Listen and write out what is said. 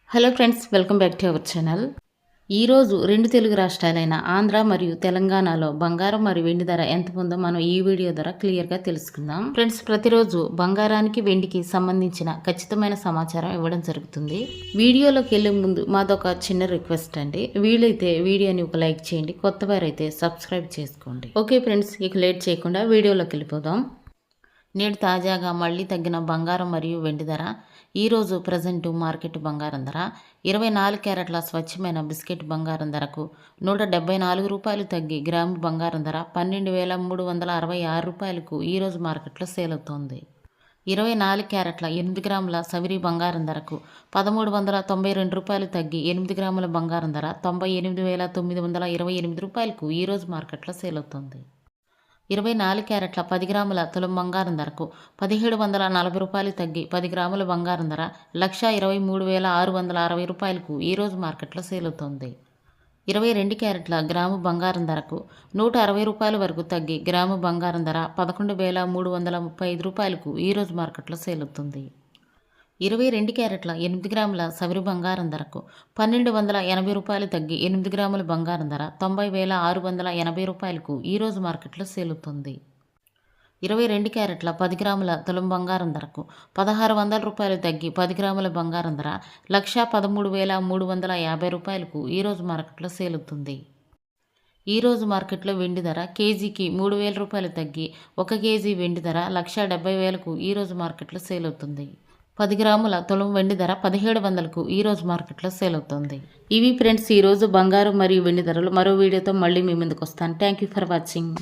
Hello friends, welcome back to our channel. ఈరోజు రెండు తెలుగు రాష్ట్రాలైన ఆంధ్ర మరియు తెలంగాణలో బంగారం మరియు వెండి ధర ఎంత ఉందో మనం ఈ వీడియో ద్వారా క్లియర్గా తెలుసుకుందాం. ఫ్రెండ్స్, ప్రతిరోజు బంగారానికి వెండికి సంబంధించిన ఖచ్చితమైన సమాచారం ఇవ్వడం జరుగుతుంది. వీడియోలోకి వెళ్ళే ముందు మాదొక చిన్న రిక్వెస్ట్ అండి. వీలైతే వీడియోని ఒక లైక్ చేయండి, కొత్త వారైతే సబ్స్క్రైబ్ చేసుకోండి. ఓకే ఫ్రెండ్స్, ఇక లేట్ చేయకుండా వీడియోలోకి వెళ్ళిపోదాం. నేడు తాజాగా మళ్లీ తగ్గిన బంగారం మరియు వెండి ధర. ఈరోజు ప్రజెంటు మార్కెట్ బంగారం ధర 24 క్యారెట్ల స్వచ్ఛమైన బిస్కెట్ బంగారం ధరకు రూ. 174 తగ్గి గ్రాము బంగారం ధర 12,366 రూపాయలకు ఈరోజు మార్కెట్లో సేల్ అవుతోంది. 24 క్యారెట్ల 8 గ్రాముల సవిరి బంగారం ధరకు రూ. 1,392 తగ్గి 8 గ్రాముల బంగారం ధర 98,928 రూపాయలకు ఈరోజు మార్కెట్లో సేల్ అవుతోంది. 24 క్యారెట్ల 10 గ్రాముల తులం బంగారం ధరకు రూ. 1,740 తగ్గి 10 గ్రాముల బంగారం ధర 1,23,660 రూపాయలకు ఈరోజు మార్కెట్లో సేల్ అవుతోంది. 22 క్యారెట్ల గ్రాము బంగారం ధరకు రూ. 160 వరకు తగ్గి గ్రాము బంగారం ధర 11,335 రూపాయలకు ఈరోజు మార్కెట్లో సేల్ అవుతుంది. 22 క్యారెట్ల 8 గ్రాముల సవిరి బంగారం ధరకు రూ. 1,280 తగ్గి 8 గ్రాముల బంగారం ధర 90,680 రూపాయలకు ఈరోజు మార్కెట్లో సేల్ అవుతుంది. 22 క్యారెట్ల 10 గ్రాముల తులం బంగారం ధరకు రూ. 1,600 తగ్గి 10 గ్రాముల బంగారం ధర 1,13,350 రూపాయలకు ఈరోజు మార్కెట్లో సేల్ అవుతుంది. ఈరోజు మార్కెట్లో వెండి ధర కేజీకి 3,000 రూపాయలు తగ్గి 1 కేజీ వెండి ధర 1,70,000కు ఈరోజు మార్కెట్లో సేల్ అవుతుంది. 10 గ్రాముల తులం వెండి ధర 1,700కు ఈరోజు మార్కెట్లో సేల్ అవుతుంది. ఇవి ఫ్రెండ్స్ ఈరోజు బంగారం మరియు వెండి ధరలు. మరో వీడియోతో మళ్ళీ మీ ముందుకు వస్తాను. Thank you for watching.